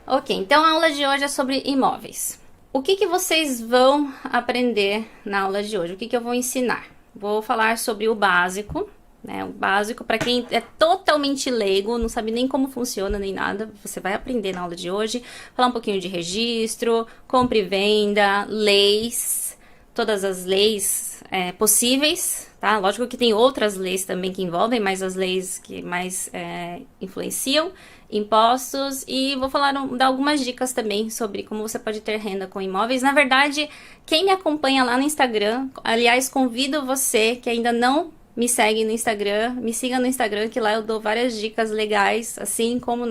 Ok, então a aula de hoje é sobre imóveis. O que vocês vão aprender na aula de hoje? O que eu vou ensinar? Vou falar sobre o básico, né? O básico para quem é totalmente leigo, não sabe nem como funciona nem nada, você vai aprender na aula de hoje. Falar um pouquinho de registro, compra e venda, leis, todas as leis possíveis, tá? Lógico que tem outras leis também que envolvem, mas as leis que mais influenciam, impostos, e vou dar algumas dicas também sobre como você pode ter renda com imóveis. Na verdade, quem me acompanha lá no Instagram, aliás, convido você que ainda não me segue no Instagram, me siga no Instagram, que lá eu dou várias dicas legais, assim como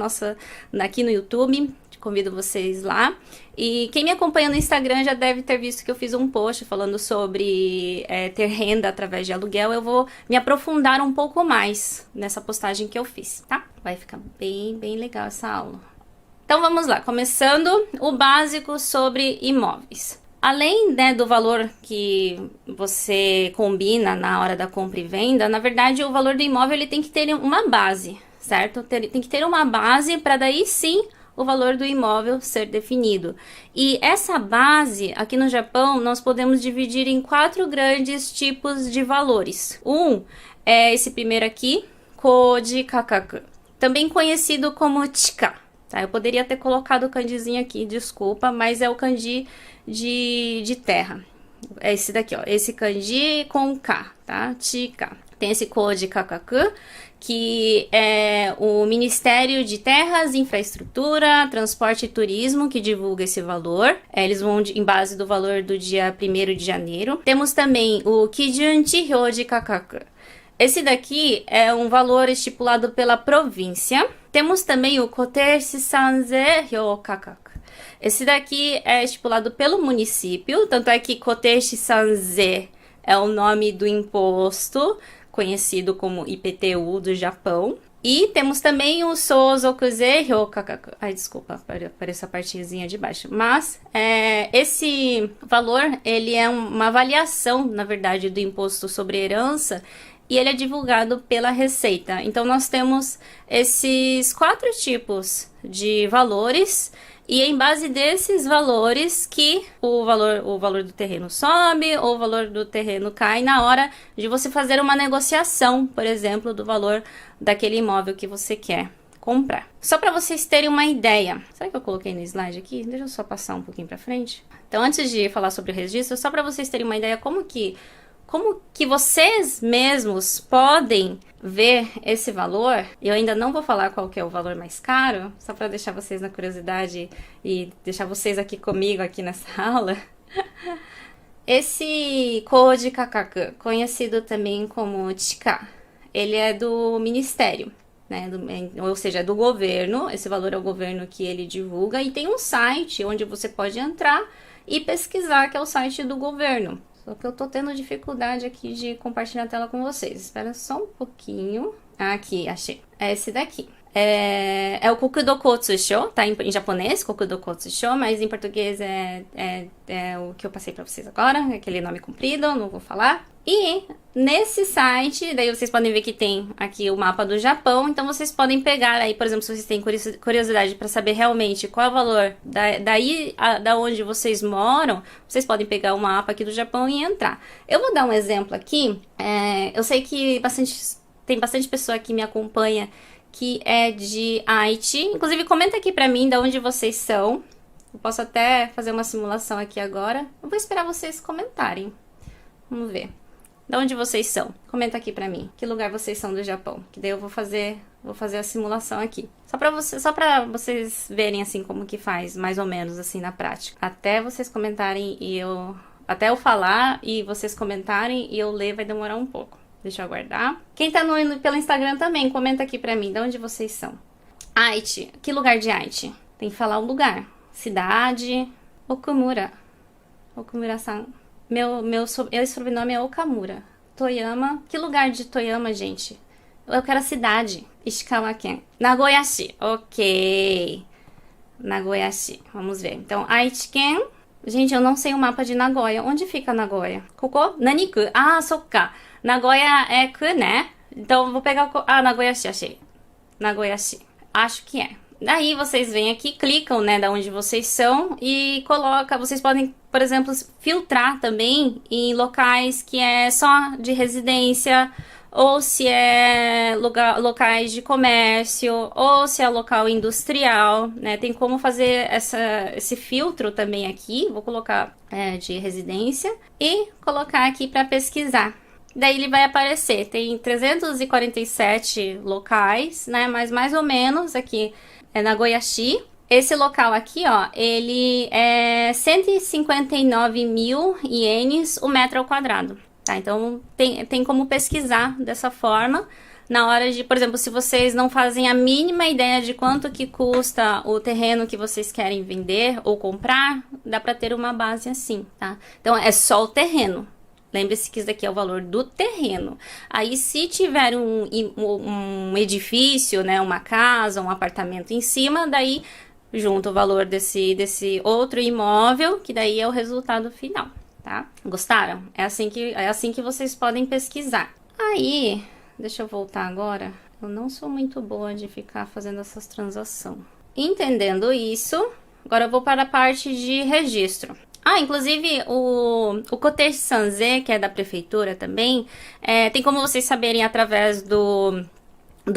aqui no YouTube. Convido vocês lá. E quem me acompanha no Instagram já deve ter visto que eu fiz um post falando sobre ter renda através de aluguel. Eu vou me aprofundar um pouco mais nessa postagem que eu fiz, tá? Vai ficar bem legal essa aula. Então vamos lá, começando o básico sobre imóveis. Além, né, do valor que você combina na hora da compra e venda, na verdade o valor do imóvel ele tem que ter uma base, certo? Tem que ter uma base para daí sim o valor do imóvel ser definido. E essa base, aqui no Japão, nós podemos dividir em 4 grandes tipos de valores. Um é esse primeiro aqui, Koji Kakaku, também conhecido como Chika. Tá? Eu poderia ter colocado o kanjizinho aqui, desculpa, mas é o kanji de terra. É esse daqui, ó, esse kanji com K, tá? Chika. Tem esse Koji Kakaku, que é o Ministério de Terras, Infraestrutura, Transporte e Turismo que divulga esse valor. Eles vão em base do valor do dia 1º de janeiro. Temos também o Kijun Chihyoji Kakaku. Esse daqui é um valor estipulado pela província. Temos também o Koteshi Sanze Hyo Kakaku. Esse daqui é estipulado pelo município, tanto é que Koteshi Sanze é o nome do imposto, conhecido como IPTU do Japão. E temos também o Sozokuze Hyo Kakaku. Ai, desculpa, apareceu a partezinha de baixo. Mas esse valor, ele é uma avaliação, na verdade, do imposto sobre herança, e ele é divulgado pela Receita. Então, nós temos esses 4 tipos de valores, e é em base desses valores que o valor do terreno sobe ou o valor do terreno cai na hora de você fazer uma negociação, por exemplo, do valor daquele imóvel que você quer comprar. Só para vocês terem uma ideia. Será que eu coloquei no slide aqui? Deixa eu só passar um pouquinho para frente. Então, antes de falar sobre o registro, só para vocês terem uma ideia como que vocês mesmos podem ver esse valor. Eu ainda não vou falar qual que é o valor mais caro, só para deixar vocês na curiosidade e deixar vocês aqui comigo aqui nessa aula. Esse Koji Kakaku, conhecido também como Chika, ele é do Ministério, né? Ou seja, é do governo. Esse valor é o governo que ele divulga, e tem um site onde você pode entrar e pesquisar, que é o site do governo. Só que eu tô tendo dificuldade aqui de compartilhar a tela com vocês. Espera só um pouquinho. Aqui, achei. É esse daqui. É o Kokudo Kotsusho, tá em japonês, Kokudo Kotsusho, mas em português é o que eu passei pra vocês agora, aquele nome comprido, não vou falar. E nesse site, daí vocês podem ver que tem aqui o mapa do Japão, então vocês podem pegar aí, por exemplo, se vocês têm curiosidade para saber realmente qual é o valor da onde vocês moram, vocês podem pegar o mapa aqui do Japão e entrar. Eu vou dar um exemplo aqui, eu sei que tem bastante pessoa que me acompanha que é de Haiti. Inclusive, comenta aqui pra mim de onde vocês são. Eu posso até fazer uma simulação aqui agora. Eu vou esperar vocês comentarem. Vamos ver. De onde vocês são? Comenta aqui pra mim. Que lugar vocês são do Japão? Que daí eu vou fazer a simulação aqui. Só pra vocês verem assim como que faz, mais ou menos assim na prática. Até vocês comentarem até eu falar e vocês comentarem e eu ler, vai demorar um pouco. Deixa eu aguardar. Quem tá pelo Instagram também, comenta aqui pra mim de onde vocês são. Haiti. Que lugar de Haiti? Tem que falar o lugar. Cidade. Okumura. Okumura-san. Meu sobrenome é Okamura. Toyama. Que lugar de Toyama, gente? Eu quero a cidade. Ishikawa-ken. Nagoyashi. Ok. Nagoyashi. Vamos ver. Então, Aichi-ken. Gente, eu não sei o mapa de Nagoya. Onde fica Nagoya? Koko? Naniku. Ah, soka. Nagoya é ku, né? Então, vou pegar Nagoyashi, achei. Nagoyashi. Acho que é. Daí vocês vêm aqui, clicam, né, da onde vocês são e coloca, vocês podem, por exemplo, filtrar também em locais que é só de residência, ou se é locais de comércio, ou se é local industrial, né? Tem como fazer esse filtro também aqui. Vou colocar de residência e colocar aqui para pesquisar. Daí ele vai aparecer, tem 347 locais, né? Mas mais ou menos aqui é Nagoyashi. Esse local aqui, ó, ele é 159 mil ienes o metro ao quadrado. Tá, então tem como pesquisar dessa forma na hora de, por exemplo, se vocês não fazem a mínima ideia de quanto que custa o terreno que vocês querem vender ou comprar, dá para ter uma base assim, tá? Então é só o terreno. Lembre-se que isso daqui é o valor do terreno. Aí se tiver um edifício, né, uma casa, um apartamento em cima, daí junta o valor desse outro imóvel, que daí é o resultado final. Tá? Gostaram? É assim que vocês podem pesquisar. Aí, deixa eu voltar agora. Eu não sou muito boa de ficar fazendo essas transações. Entendendo isso, agora eu vou para a parte de registro. Inclusive o Koteshi Sanze, que é da prefeitura também, tem como vocês saberem através do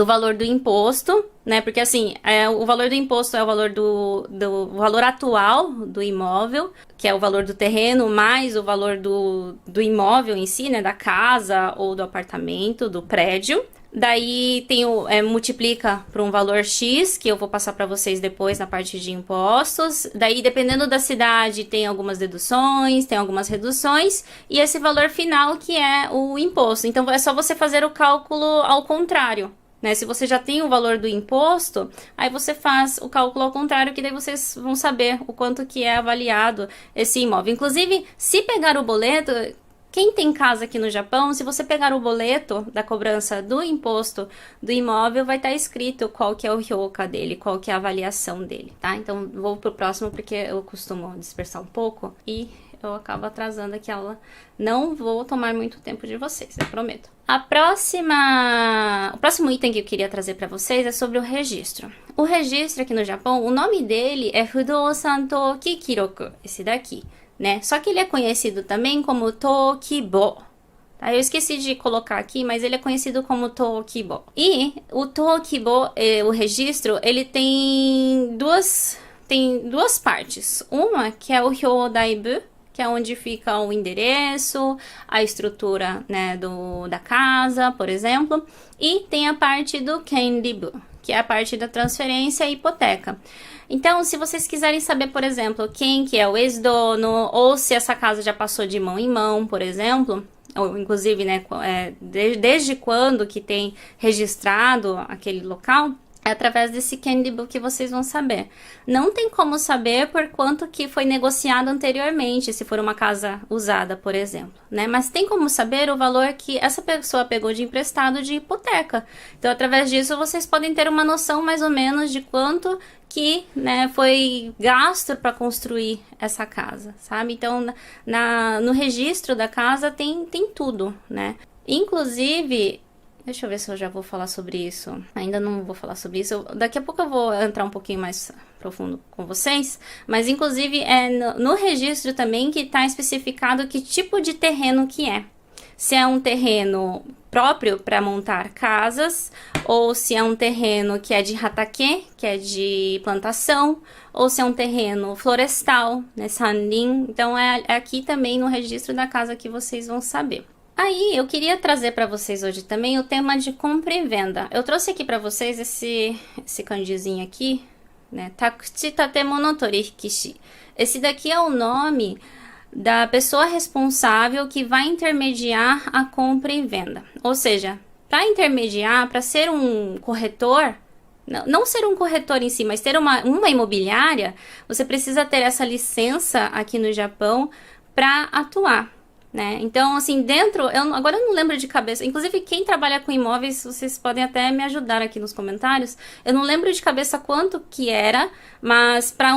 valor do imposto, né? Porque assim, o valor do imposto é o valor do valor atual do imóvel, que é o valor do terreno, mais o valor do imóvel em si, né? Da casa ou do apartamento, do prédio. Daí tem multiplica por um valor X, que eu vou passar para vocês depois na parte de impostos. Daí, dependendo da cidade, tem algumas deduções, tem algumas reduções. E esse valor final que é o imposto. Então, é só você fazer o cálculo ao contrário. Né? Se você já tem o valor do imposto, aí você faz o cálculo ao contrário, que daí vocês vão saber o quanto que é avaliado esse imóvel. Inclusive, se pegar o boleto, quem tem casa aqui no Japão, se você pegar o boleto da cobrança do imposto do imóvel, vai estar escrito qual que é o ryoka dele, qual que é a avaliação dele, tá? Então, vou pro próximo porque eu costumo dispersar um pouco e eu acabo atrasando aqui a aula. Não vou tomar muito tempo de vocês, eu prometo. O próximo item que eu queria trazer para vocês é sobre o registro. O registro aqui no Japão, o nome dele é Fudousan Toki Kiroku, esse daqui, né? Só que ele é conhecido também como Tokibo. Tá? Eu esqueci de colocar aqui, mas ele é conhecido como Tokibo. E o Tokibo, o registro, ele tem duas partes. Uma que é o Hyodaibu, que é onde fica o endereço, a estrutura, né, da casa, por exemplo. E tem a parte do Kenribu, que é a parte da transferência e hipoteca. Então, se vocês quiserem saber, por exemplo, quem que é o ex-dono, ou se essa casa já passou de mão em mão, por exemplo, ou inclusive, né, desde quando que tem registrado aquele local, é através desse Kenribu que vocês vão saber. Não tem como saber por quanto que foi negociado anteriormente, se for uma casa usada, por exemplo, né? Mas tem como saber o valor que essa pessoa pegou de emprestado de hipoteca. Então, através disso, vocês podem ter uma noção mais ou menos de quanto que, né, foi gasto para construir essa casa, sabe? Então, no registro da casa tem tudo, né? Inclusive, deixa eu ver se eu já vou falar sobre isso. Ainda não vou falar sobre isso. Daqui a pouco eu vou entrar um pouquinho mais profundo com vocês. Mas, inclusive, é no registro também que está especificado que tipo de terreno que é. Se é um terreno próprio para montar casas, ou se é um terreno que é de hatake, que é de plantação, ou se é um terreno florestal, né, sanrin. Então, é aqui também no registro da casa que vocês vão saber. Aí, eu queria trazer para vocês hoje também o tema de compra e venda. Eu trouxe aqui para vocês esse kanjizinho aqui, né? Takuchi Tatemono Torikishi. Esse daqui é o nome da pessoa responsável que vai intermediar a compra e venda. Ou seja, para intermediar, para ser um corretor, não ser um corretor em si, mas ter uma imobiliária, você precisa ter essa licença aqui no Japão para atuar. Né? Então, assim, agora eu não lembro de cabeça, inclusive quem trabalha com imóveis, vocês podem até me ajudar aqui nos comentários, eu não lembro de cabeça quanto que era, mas para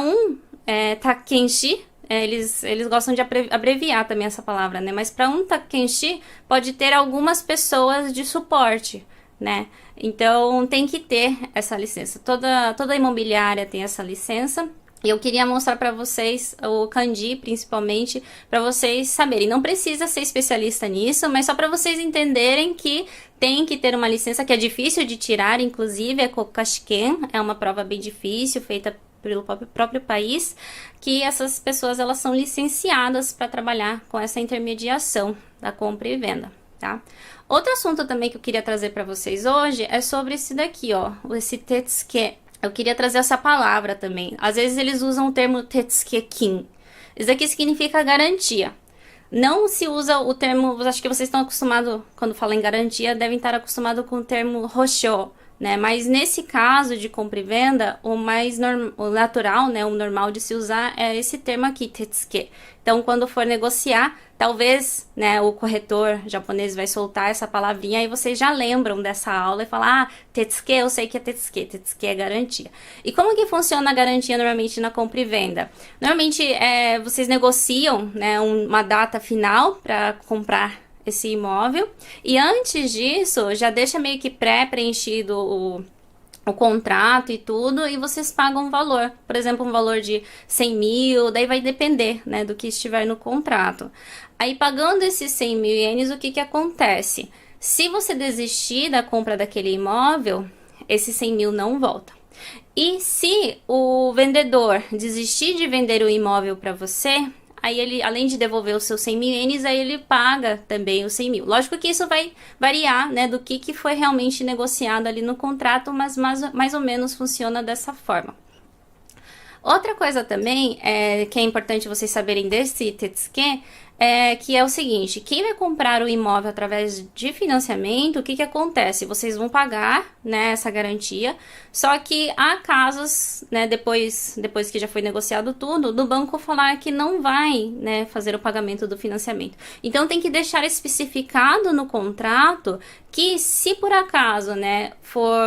takenshi, eles gostam de abreviar também essa palavra, né? Mas para um takenshi pode ter algumas pessoas de suporte, né? Então tem que ter essa licença. Toda imobiliária tem essa licença. E eu queria mostrar para vocês o kanji, principalmente, para vocês saberem. Não precisa ser especialista nisso, mas só para vocês entenderem que tem que ter uma licença que é difícil de tirar, inclusive, é Kokkashiken, é uma prova bem difícil, feita pelo próprio país, que essas pessoas elas são licenciadas para trabalhar com essa intermediação da compra e venda, tá? Outro assunto também que eu queria trazer para vocês hoje é sobre esse daqui, ó, esse tetsuke. Eu queria trazer essa palavra também. Às vezes eles usam o termo tetsuke-kin. Isso aqui significa garantia. Não se usa o termo, acho que vocês estão acostumados, quando falam em garantia, devem estar acostumados com o termo hoshou, né? Mas nesse caso de compra e venda, o natural, né, o normal de se usar é esse termo aqui, tetsuke. Então, quando for negociar, talvez, né, o corretor japonês vai soltar essa palavrinha e vocês já lembram dessa aula e falam, ah, tetsuke, eu sei que é tetsuke, tetsuke é garantia. E como que funciona a garantia normalmente na compra e venda? Normalmente, vocês negociam, né, uma data final para comprar esse imóvel, e antes disso, já deixa meio que pré-preenchido o contrato e tudo, e vocês pagam um valor, por exemplo, um valor de 100 mil, daí vai depender, né, do que estiver no contrato. Aí, pagando esses 100 mil ienes, o que que acontece? Se você desistir da compra daquele imóvel, esses 100 mil não volta. E se o vendedor desistir de vender o imóvel para você, aí ele, além de devolver os seus 100 mil ienes, aí ele paga também os 100 mil. Lógico que isso vai variar, né, do que foi realmente negociado ali no contrato, mas mais ou menos funciona dessa forma. Outra coisa também que é importante vocês saberem desse tetsuke que é o seguinte, quem vai comprar o imóvel através de financiamento, o que que acontece? Vocês vão pagar, né, essa garantia, só que há casos, né, depois que já foi negociado tudo, do banco falar que não vai, né, fazer o pagamento do financiamento. Então tem que deixar especificado no contrato que se por acaso, né, for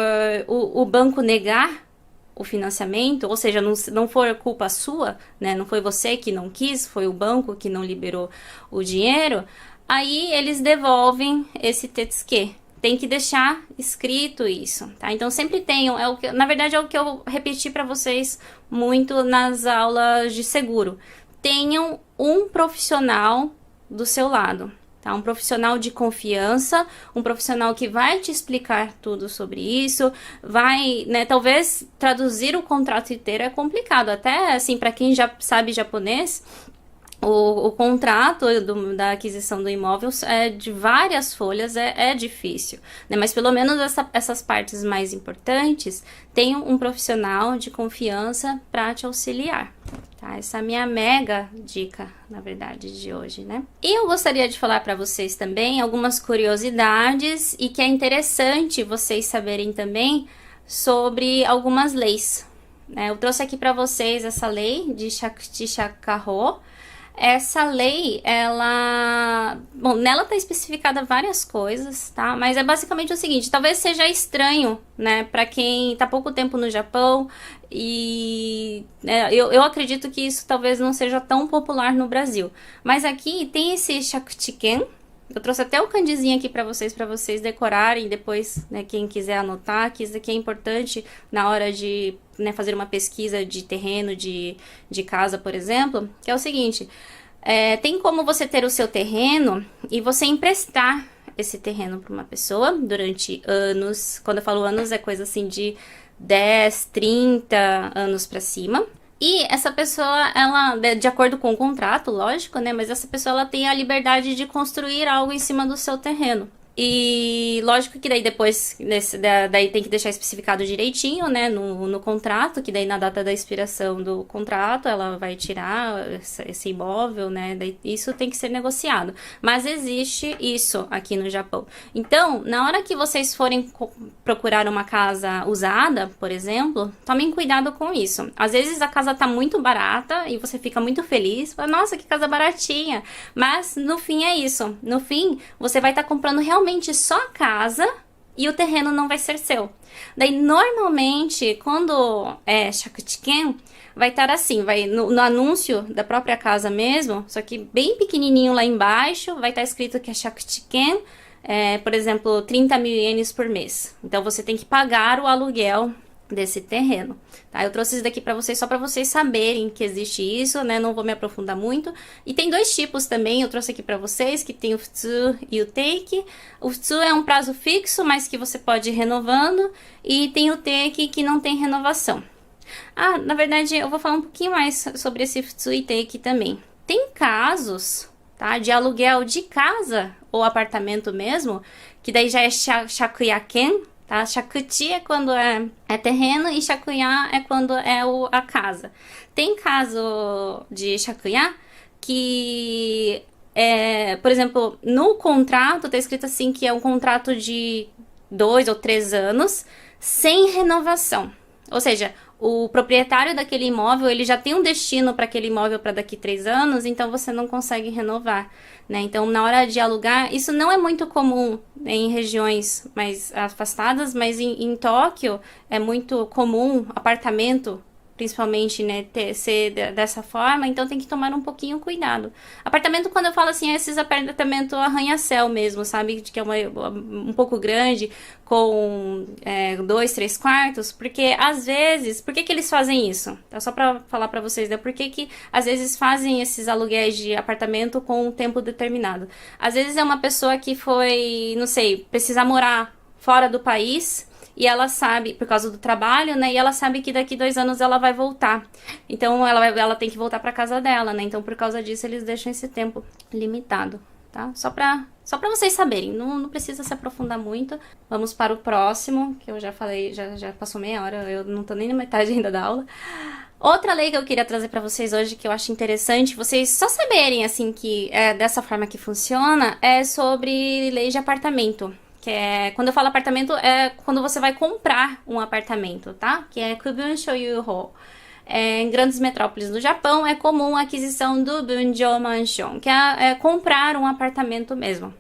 o banco negar o financiamento, ou seja, não for culpa sua, né, não foi você que não quis, foi o banco que não liberou o dinheiro, aí eles devolvem esse tetsuke. Tem que deixar escrito isso, tá? Então sempre tenham, na verdade é o que eu repeti para vocês muito nas aulas de seguro. Tenham um profissional do seu lado. Tá? Um profissional de confiança, um profissional que vai te explicar tudo sobre isso, vai, né, talvez traduzir o contrato inteiro é complicado, até assim, para quem já sabe japonês, o contrato da aquisição do imóvel de várias folhas é difícil, né? Mas pelo menos essas partes mais importantes, tenham um profissional de confiança para te auxiliar. Tá? Essa é a minha mega dica, na verdade, de hoje, né? E eu gostaria de falar para vocês também algumas curiosidades e que é interessante vocês saberem também sobre algumas leis, né? Eu trouxe aqui para vocês essa lei de Shakuchi Shakaho. Essa lei, bom, nela tá especificada várias coisas, tá? Mas é basicamente o seguinte, talvez seja estranho, né, para quem tá pouco tempo no Japão e eu acredito que isso talvez não seja tão popular no Brasil. Mas aqui tem esse Shakuchiken. Eu trouxe até o kanjizinho aqui para vocês decorarem depois, né, quem quiser anotar, que isso aqui é importante na hora de, né, fazer uma pesquisa de terreno, de casa, por exemplo, que é o seguinte, tem como você ter o seu terreno e você emprestar esse terreno para uma pessoa durante anos. Quando eu falo anos, é coisa assim de 10, 30 anos para cima. E essa pessoa, ela, de acordo com o contrato, lógico, né? Mas essa pessoa, ela tem a liberdade de construir algo em cima do seu terreno. E lógico que daí depois, daí tem que deixar especificado direitinho, né, no contrato, que daí na data da expiração do contrato ela vai tirar esse imóvel, né, daí isso tem que ser negociado. Mas existe isso aqui no Japão. Então, na hora que vocês forem procurar uma casa usada, por exemplo, tomem cuidado com isso. Às vezes a casa tá muito barata e você fica muito feliz, fala, nossa, que casa baratinha. Mas no fim é isso. No fim, você vai estar comprando realmente só a casa e o terreno não vai ser seu. Daí, normalmente, quando é Shakuchiken, vai estar assim, vai no anúncio da própria casa mesmo, só que bem pequenininho lá embaixo, vai estar escrito que é Shakuchiken, por exemplo, 30 mil ienes por mês. Então você tem que pagar o aluguel desse terreno, tá? Eu trouxe isso daqui para vocês só para vocês saberem que existe isso, né? Não vou me aprofundar muito. E tem dois tipos também, eu trouxe aqui para vocês, que tem o FTSU e o Take. O FTSU é um prazo fixo, mas que você pode ir renovando, e tem o Take que não tem renovação. Ah, na verdade, eu vou falar um pouquinho mais sobre esse FTSU e Take também. Tem casos, tá, de aluguel de casa ou apartamento mesmo, que daí já é shakuyaken, tá? Shakuchi é quando é terreno e shakuya é quando é a casa. Tem caso de shakuya que, por exemplo, no contrato tá escrito assim que é um contrato de 2 ou 3 anos sem renovação. Ou seja, o proprietário daquele imóvel, ele já tem um destino para aquele imóvel para daqui 3 anos, então você não consegue renovar, né? Então, na hora de alugar, isso não é muito comum em regiões mais afastadas, mas em Tóquio é muito comum apartamento, principalmente, né, ser dessa forma, então tem que tomar um pouquinho cuidado. Apartamento, quando eu falo assim, é esses apartamentos arranha-céu mesmo, sabe, que é um pouco grande, com 2, 3 quartos, porque às vezes, por que eles fazem isso? É só pra falar pra vocês, né, por que às vezes fazem esses aluguéis de apartamento com um tempo determinado? Às vezes é uma pessoa que foi, não sei, precisa morar fora do país, e ela sabe, por causa do trabalho, né, e ela sabe que daqui 2 anos ela vai voltar. Então, ela tem que voltar para casa dela, né, então por causa disso eles deixam esse tempo limitado, tá? Só pra vocês saberem, não precisa se aprofundar muito. Vamos para o próximo, que eu já falei, já passou meia hora, eu não tô nem na metade ainda da aula. Outra lei que eu queria trazer para vocês hoje, que eu acho interessante vocês só saberem, assim, que é dessa forma que funciona, é sobre lei de apartamento. Que é, quando eu falo apartamento, é quando você vai comprar um apartamento, tá? Que é Kubun Shoyuho. Em grandes metrópoles do Japão, é comum a aquisição do Bunjo Mansion, que é comprar um apartamento mesmo.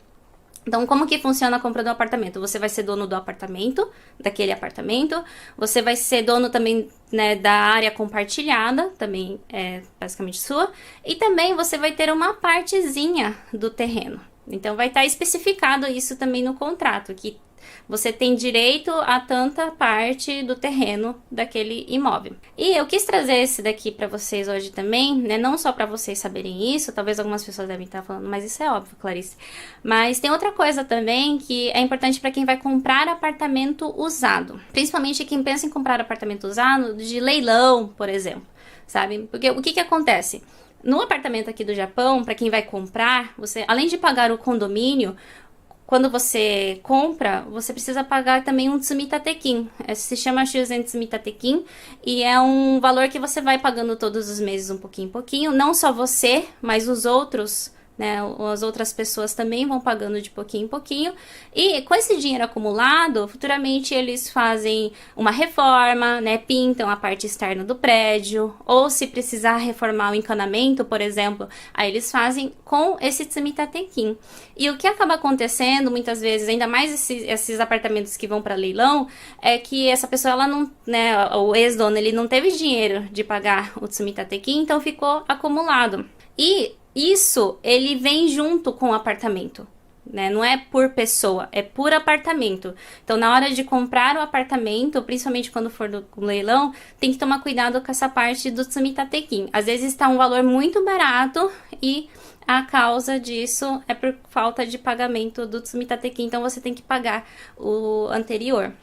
Então, como que funciona a compra do apartamento? Você vai ser dono do apartamento, daquele apartamento. Você vai ser dono também, né, da área compartilhada, também é basicamente sua. E também você vai ter uma partezinha do terreno. Então, vai estar especificado isso também no contrato, que você tem direito a tanta parte do terreno daquele imóvel. E eu quis trazer esse daqui para vocês hoje também, né? Não só para vocês saberem isso, talvez algumas pessoas devem estar falando, mas isso é óbvio, Clarice. Mas tem outra coisa também que é importante para quem vai comprar apartamento usado. Principalmente quem pensa em comprar apartamento usado de leilão, por exemplo, sabe? Porque o que acontece? No apartamento aqui do Japão, para quem vai comprar, você, além de pagar o condomínio, quando você compra, você precisa pagar também um tsumitatekin. Se chama Shuzen Tsumitatekin e é um valor que você vai pagando todos os meses um pouquinho em pouquinho. Não só você, mas os outros, né, as outras pessoas também vão pagando de pouquinho em pouquinho. E com esse dinheiro acumulado, futuramente eles fazem uma reforma, né, pintam a parte externa do prédio, ou se precisar reformar o encanamento, por exemplo, aí eles fazem com esse tsumitatekin. E o que acaba acontecendo muitas vezes, ainda mais esses apartamentos que vão para leilão, é que essa pessoa, ela não, né, o ex-dono, ele não teve dinheiro de pagar o tsumitatekin, então ficou acumulado. E isso, ele vem junto com o apartamento, né? Não é por pessoa, é por apartamento. Então, na hora de comprar o apartamento, principalmente quando for do leilão, tem que tomar cuidado com essa parte do tsumitatekin. Às vezes está um valor muito barato e a causa disso é por falta de pagamento do tsumitatekin, então você tem que pagar o anterior.